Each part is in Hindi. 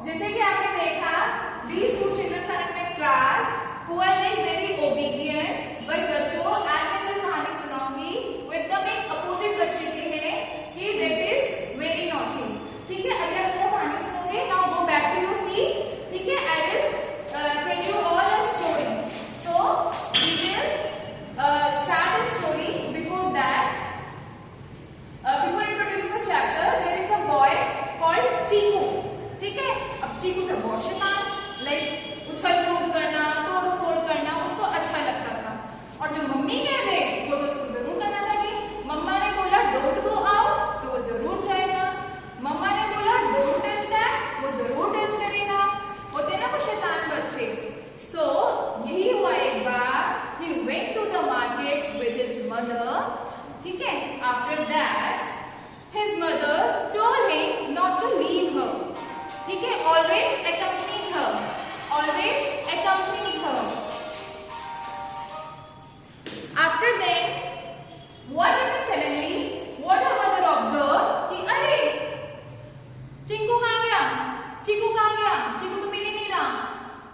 जैसे कि आपने देखा, these two children are in a class who are like very obedient, but बच्चों आज मैं जो कहानी सुनाऊंगी वो एकदम एक अपोजिट बच्चे के है कि that is very naughty. ठीक है, अगर आप मेरा कहानी सुनोगे, now go back to your seat. ठीक है, I will tell you all a story. So we will start a story. Before that, before introducing the chapter, there is a boy called चीकू. ठीक है, अब चीकू था बहुत शैतान, लाइक उछल कूद करना, तोड़ फोड़ करना उसको अच्छा लगता था। और जो मम्मी कह दे वो तो उसको जरूर करना था। कि मम्मा ने बोला डोंट गो आउट तो वो जरूर जाएगा, मम्मा ने बोला डोंट टच दैट वो जरूर टच करेगा। होते ना वो शैतान बच्चे। सो यही हुआ एक बार, he went to the market with his mother. ठीक है, after that his mother told him not to leave her. ठीक है, always accompanied her, always accompanied her. After then, what happened suddenly? What her mother observed कि अरे चिंकू कहाँ गया, चीकू कहाँ गया, चीकू तो मिल ही नहीं रहा।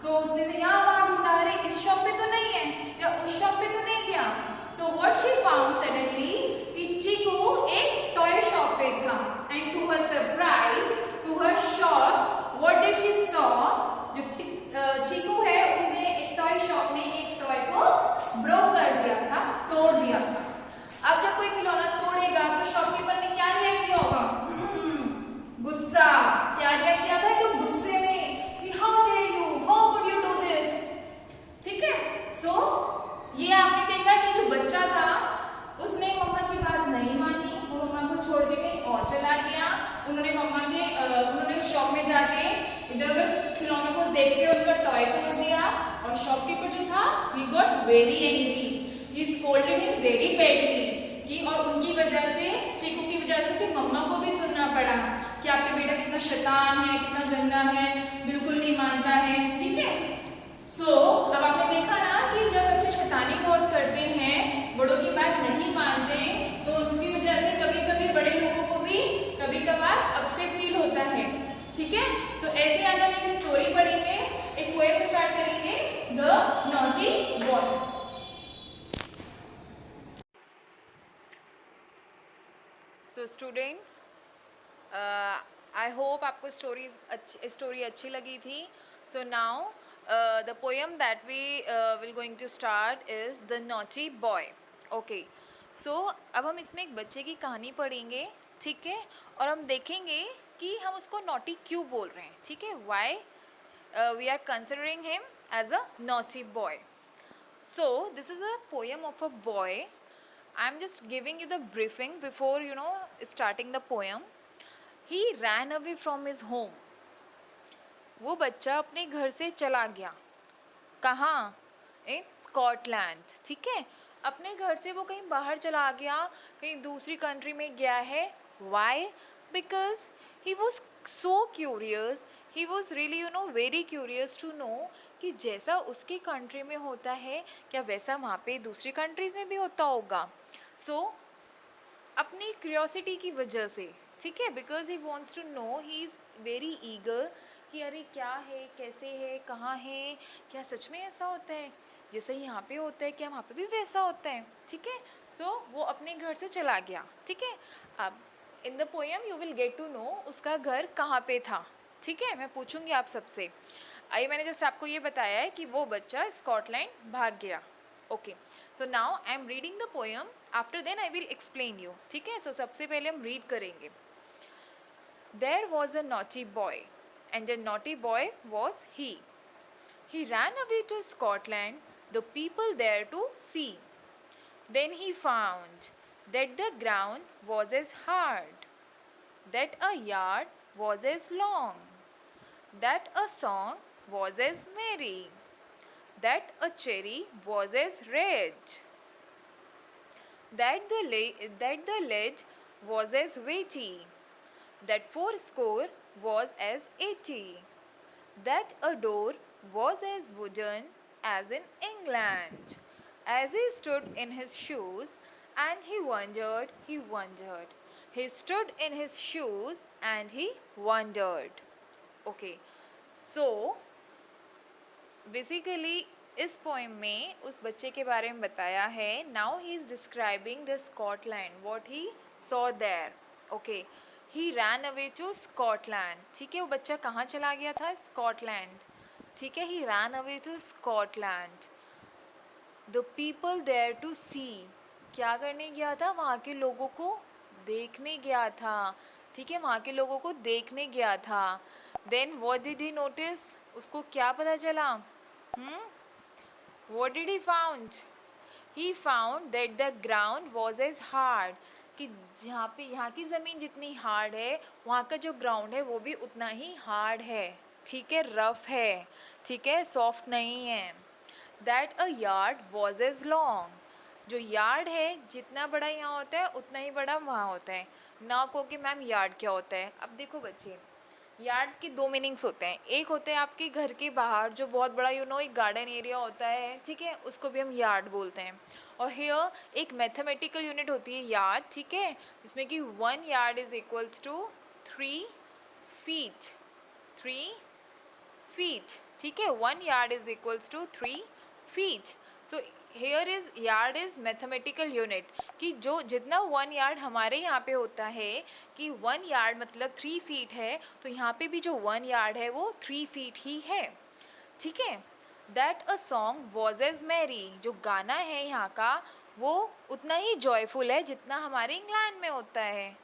So उसने यहाँ वहाँ ढूंढा, अरे इस शॉप पे तो नहीं है या उस शॉप पे तो नहीं गया। So what she found suddenly कि चीकू एक टॉय शॉप पे था, and to her surprise, to her shock, what did she saw? जो चीकू है उसने एक टॉय शॉप में एक टॉय को ब्रोक कर दिया था, तोड़ दिया था। अब जब कोई खिलौना तोड़ेगा तो शॉपकीपर ने क्या रिएक्ट किया होगा? गुस्सा। क्या रिएक्ट किया था? तो गुस्से में कि how dare you, how could you do this. ठीक है, सो ये आपने देखा कि जो बच्चा था उसने मम्मा की बात नहीं मानी, वो मम्मा को छोड़ के कहीं और चला गया। उन्होंने उस शॉप में जाके इधर उधर खिलौनों को देख के उनका टॉय तोड़ दिया। और शॉपकीपर जो था he got very angry, he scolded him very badly. कि और उनकी वजह से, चीकू की वजह से कि मम्मा को भी सुनना पड़ा कि आपके बेटा कितना शैतान है, कितना गंदा है, बिल्कुल नहीं मानता है। ठीक है, सो अब आपने देखा ना कि जब बच्चे शैतानी बहुत करते हैं, बड़ों की बात नहीं मानते, तो उनकी वजह से कभी कभी बड़े लोगों को भी कभी कभार अपसेट फील होता है। ठीक है, सो ऐसे आज हम एक स्टोरी पढ़ेंगे, एक पोएम स्टार्ट करेंगे, the naughty boy. So students, I hope आपको स्टोरी अच्छी लगी थी। So now the poem that we will going to start is the naughty boy. Okay, so अब हम इसमें एक बच्चे की कहानी पढ़ेंगे। ठीक है, और हम देखेंगे कि हम उसको नॉटी क्यों बोल रहे हैं। ठीक है, why we are considering him as a naughty boy. So this is a poem of a boy. I'm just giving you the briefing before starting the poem. He ran away from his home. वो बच्चा अपने घर से चला गया। कहाँ? इन स्कॉटलैंड। ठीक है, अपने घर से वो कहीं बाहर चला गया, कहीं दूसरी कंट्री में गया है। Why? Because he was so curious. He was really very curious to know कि जैसा उसकी कंट्री में होता है क्या वैसा वहाँ पे दूसरी कंट्रीज़ में भी होता होगा। सो अपनी क्यूरियोसिटी की वजह से, ठीक है, because he wants to know, he is very eager कि अरे क्या है, कैसे है, कहाँ है, क्या सच में ऐसा होता है, जैसे यहाँ पे होता है क्या वहाँ पे भी वैसा होता है। ठीक है, सो वो अपने घर से चला गया। ठीक है, अब in the poem you will get to know उसका घर कहाँ पे था। ठीक है, मैं पूछूंगी आप सबसे। अभी मैंने जस्ट आपको ये बताया है कि वो बच्चा स्कॉटलैंड भाग गया। Okay, so now I am reading the poem, after then I will explain you. ठीक है, सो सबसे पहले हम रीड करेंगे। There was a naughty boy and the naughty boy was he. He ran away to Scotland, the people there to see. Then he found that the ground was as hard, that a yard was as long, that a song was as merry, that a cherry was as red, that the ledge was as weighty, that fourscore was as 80, that a door was as wooden as in England. As he stood in his shoes and he wondered, he stood in his shoes and he wondered. Okay, so basically इस पोएम में उस बच्चे के बारे में बताया है. Now he is describing the Scotland, what he saw there. Okay, he ran away to Scotland. ठीक है, वो बच्चा कहाँ चला गया था? स्कॉटलैंड. ठीक है, he ran away to Scotland. The people there to see. क्या करने गया था? वहाँ के लोगों को देखने गया था. ठीक है, वहाँ के लोगों को देखने गया था. Then what did he notice? उसको क्या पता चला? What did he found? He found that the ground was as hard. कि जहाँ पे यहाँ की ज़मीन जितनी हार्ड है, वहाँ का जो ग्राउंड है वो भी उतना ही हार्ड है. ठीक है, रफ है. ठीक है, सॉफ्ट नहीं है. That a yard was as long. जो यार्ड है जितना बड़ा यहाँ होता है उतना ही बड़ा वहाँ होता है. ना कहो कि मैम यार्ड क्या होता है. अब देखो बच्चे, यार्ड के दो मीनिंग्स होते हैं. एक होते हैं आपके घर के बाहर जो बहुत बड़ा एक गार्डन एरिया होता है. ठीक है, उसको भी हम यार्ड बोलते हैं. और हियर एक मैथमेटिकल यूनिट होती है यार्ड. ठीक है, जिसमें कि 1 yard is equals to 3 feet. 3 feet. ठीक है, 1 yard is equals to 3 feet. So here is yard is mathematical unit. कि जो जितना 1 यार्ड हमारे यहाँ पे होता है कि 1 यार्ड मतलब 3 फीट है, तो यहाँ पे भी जो 1 यार्ड है वो 3 फीट ही है. ठीक है. That a song was as merry. जो गाना है यहाँ का वो उतना ही जॉयफुल है जितना हमारे इंग्लैंड में होता है.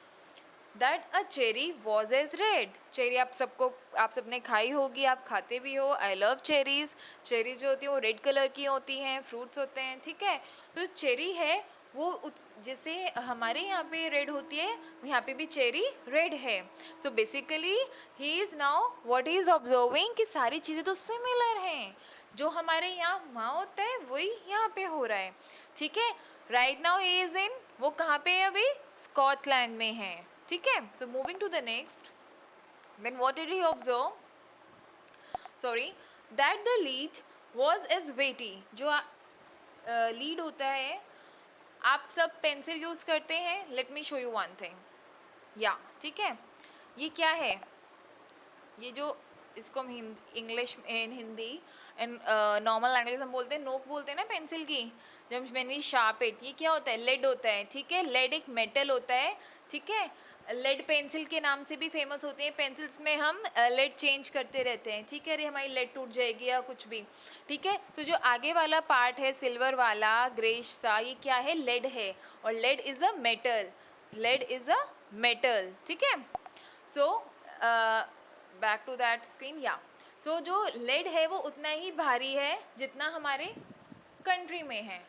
That a cherry was as red. Cherry आप सबने खाई होगी, आप खाते भी हो. I love cherries. चेरीज जो होती हैं वो रेड कलर की होती हैं, फ्रूट्स होते हैं. ठीक है, तो चेरी है वो जैसे हमारे यहाँ पे रेड होती है, यहाँ पे भी चेरी रेड है. So basically he is now what he is observing कि सारी चीज़ें तो सिमिलर हैं. जो हमारे यहाँ वहाँ होता है वही यहाँ पे हो रहा है. ठीक है, right now he is in, वो कहाँ पे है अभी? स्कॉटलैंड में है. ठीक है, so moving to the next. Then what did he observe? Sorry, that the lead was as weighty. जो लीड होता है, आप सब पेंसिल यूज़ करते हैं. Let me show you one thing. या ठीक है, ये क्या है? ये जो इसको हम English in Hindi and normal language हम बोलते हैं, नोक बोलते हैं ना पेंसिल की. जब मैन वी शार्प इट, ये क्या होता है? लेड होता है. ठीक है, लेड एक मेटल होता है. ठीक है, लेड पेंसिल के नाम से भी फेमस होती है. पेंसिल्स में हम लेड चेंज करते रहते हैं. ठीक है, अरे हमारी लेड टूट जाएगी या कुछ भी. ठीक है, तो जो आगे वाला पार्ट है सिल्वर वाला ग्रेश सा, ये क्या है? लेड है. और lead is a metal. Lead is a metal. ठीक है, so back to that screen. या सो जो लेड है वो उतना ही भारी है जितना हमारे कंट्री में है.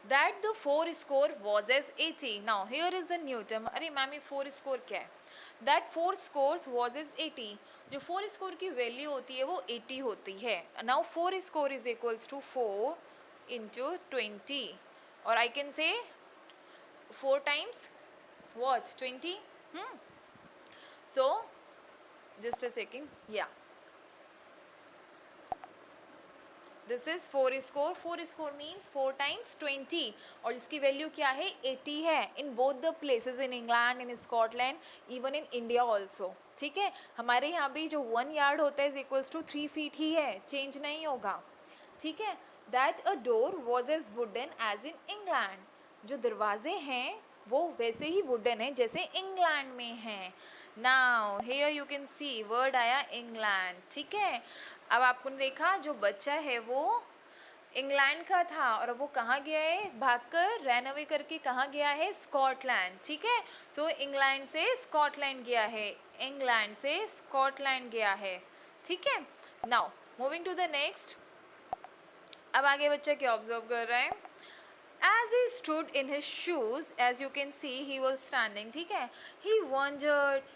That the 4 score was as 80. Now here is the new term. अरे मैम ये 4 स्कोर क्या है? That 4 scores was as 80. जो 4 स्कोर की वैल्यू होती है वो 80 होती है. Now 4 score is equals to 4 into 20. और I can say 4 times what 20. So just a second. Yeah, this is 4 score. 4 score means 4 times 20. और इसकी वैल्यू क्या है? 80 है. In both the places, in England, in Scotland, even in India also. ठीक है, हमारे यहाँ भी जो 1 यार्ड होता है इज इक्वल्स टू 3 फीट ही है, चेंज नहीं होगा. ठीक है, that a door was as wooden as in England. जो दरवाजे हैं वो वैसे ही वुडन है जैसे इंग्लैंड में हैं. Now here you can see word आया इंग्लैंड. ठीक है, अब आपको देखा जो बच्चा है वो इंग्लैंड का था और अब वो कहाँ गया है? भागकर रैन अवे करके कहाँ गया है? स्कॉटलैंड. ठीक है, सो इंग्लैंड से स्कॉटलैंड गया है. इंग्लैंड से स्कॉटलैंड गया है. ठीक है, now moving to the next. अब आगे बच्चा क्या ऑब्जर्व कर रहा है? As he stood in his shoes, as you can see, he was standing. ठीक है, he wondered,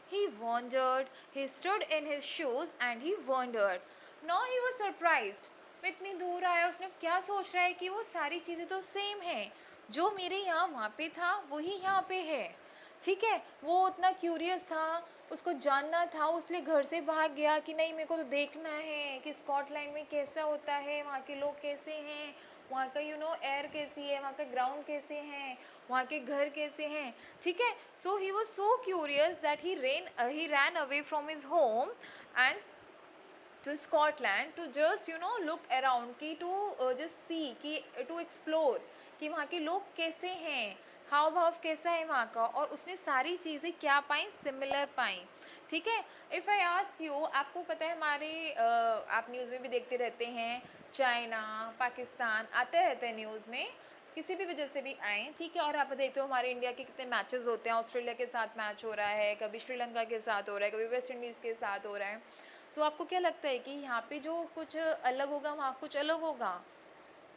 he stood in his shoes and he wondered. Now he was surprised. मैं इतनी दूर आया, उसने क्या सोच रहा है कि वो सारी चीज़ें तो सेम हैं. जो मेरे यहाँ वहाँ पे था वही यहाँ पे है. ठीक है, वो उतना क्यूरियस था, उसको जानना था, उसलिए घर से भाग गया कि नहीं मेरे को तो देखना है कि स्कॉटलैंड में कैसा होता है, वहाँ के लोग कैसे हैं, वहाँ का एयर कैसी है, वहाँ का ग्राउंड कैसे हैं, वहाँ के घर कैसे हैं. ठीक है, so he was so curious that he ran away from his home and to Scotland to just look around कि to just see कि to explore कि वहाँ के लोग कैसे हैं, हाव भाव कैसा है वहाँ का, और उसने सारी चीज़ें क्या पाई, सिमिलर पाई. ठीक है. इफ़ आई आस्क यू, आपको पता है हमारे आप न्यूज़ में भी देखते रहते हैं, चाइना पाकिस्तान आते रहते हैं न्यूज़ में, किसी भी वजह से भी आए, ठीक है. और आप देखते हो हमारे इंडिया के कितने मैचेस होते हैं, ऑस्ट्रेलिया के साथ मैच हो रहा है, कभी श्रीलंका के साथ हो रहा है, कभी वेस्ट इंडीज़ के साथ हो रहा है. सो आपको क्या लगता है कि यहाँ पे जो कुछ अलग होगा वहाँ कुछ अलग होगा,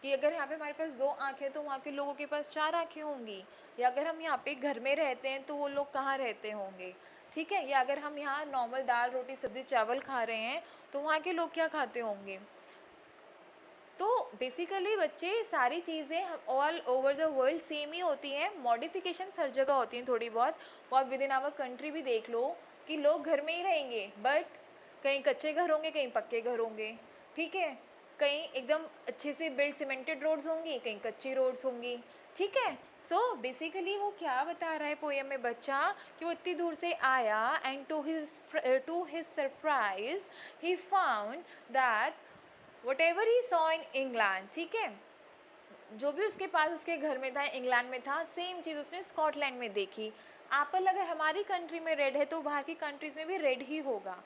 कि अगर यहाँ पे हमारे पास 2 आँखें तो वहाँ के लोगों के पास 4 आँखें होंगी, या अगर हम यहाँ पे घर में रहते हैं तो वो लोग कहाँ रहते होंगे, ठीक है. या अगर हम यहाँ नॉर्मल दाल रोटी सब्जी चावल खा रहे हैं तो वहाँ के लोग क्या खाते होंगे. तो बेसिकली बच्चे सारी चीज़ें all over the world same ही होती हैं, मॉडिफिकेशन हर जगह होती हैं थोड़ी बहुत. वो आप विद इन आवर कंट्री भी देख लो कि लोग घर में ही रहेंगे, बट कहीं कच्चे घर होंगे, कहीं पक्के घर होंगे, ठीक है. कहीं एकदम अच्छे से बिल्ड सीमेंटेड रोड्स होंगी, कहीं कच्ची रोड्स होंगी, ठीक है. सो बेसिकली वो क्या बता रहा है पोएम में बच्चा, कि वो इतनी दूर से आया and to his surprise he found that whatever he saw in England, ठीक है, जो भी उसके पास उसके घर में था इंग्लैंड में था, सेम चीज़ उसने स्कॉटलैंड में देखी. एप्पल अगर हमारी कंट्री में रेड है तो बाहर की कंट्रीज़ में भी रेड ही होगा.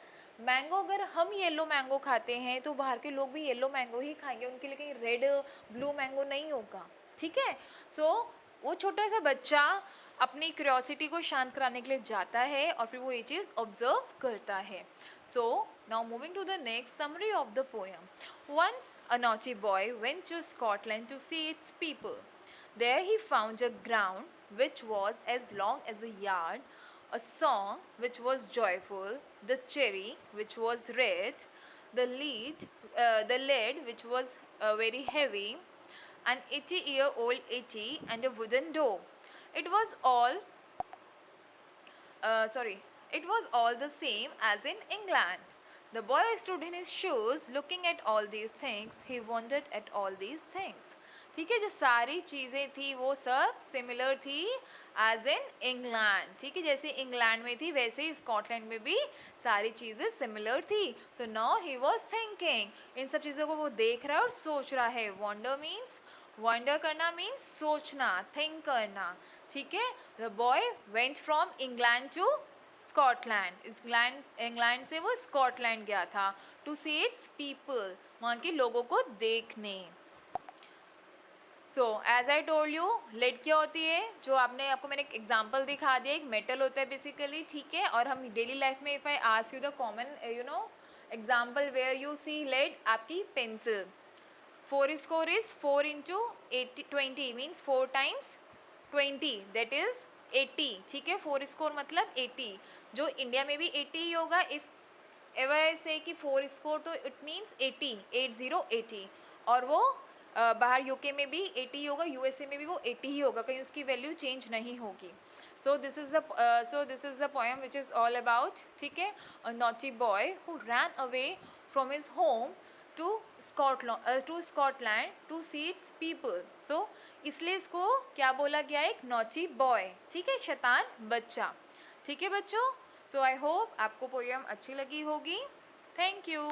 मैंगो अगर हम येलो मैंगो खाते हैं तो बाहर के लोग भी येलो मैंगो ही खाएंगे, उनके लिए कहीं रेड ब्लू मैंगो नहीं होगा, ठीक है. सो वो छोटा सा बच्चा अपनी क्यूरियोसिटी को शांत कराने के लिए जाता है और फिर वो ये चीज़ ऑब्जर्व करता है. सो now moving to the next summary of the poem. Once a naughty boy went to Scotland to see its people. There he found a ground which was as long as a yard, a song which was joyful, the cherry which was red, the lid which was very heavy, an 80-year-old 80 and a wooden door. It was all it was all the same as in England. The boy stood in his shoes looking at all these things. He wondered at all these things. ठीक है, जो सारी चीज़ें थी वो सब सिमिलर थी एज इन इंग्लैंड, ठीक है. जैसे इंग्लैंड में थी वैसे ही स्कॉटलैंड में भी सारी चीज़ें सिमिलर थी. So now he was thinking, इन सब चीज़ों को वो देख रहा है और सोच रहा है. वंडर करना मीन्स सोचना, थिंक करना, ठीक है. The boy went from England to Scotland, England से वो स्कॉटलैंड गया था टू सी इट्स पीपल, वहाँ के लोगों को देखने. So as I told you, lead क्या होती है, जो आपको मैंने एक एग्जाम्पल दिखा दिया, एक मेटल होता है बेसिकली, ठीक है. और हम डेली लाइफ में if I ask you the common example where you see lead, आपकी pencil. 4 score is 4 into 20 means 4 times 20 that is 80, ठीक है. 4 score मतलब 80, जो इंडिया में भी 80 ही होगा. इफ़ एवर आई से कि 4 score तो इट मीन्स 80. और वो बाहर यूके में भी 80 होगा, यूएसए में भी वो 80 ही होगा, कहीं उसकी वैल्यू चेंज नहीं होगी. So this is the poem which is all about, ठीक है, a naughty boy who ran away from his home to Scotland to see its people. सो इसलिए इसको क्या बोला गया, एक नॉटी बॉय, ठीक है, शैतान बच्चा, ठीक है बच्चों. सो आई होप आपको पोएम अच्छी लगी होगी. Thank you.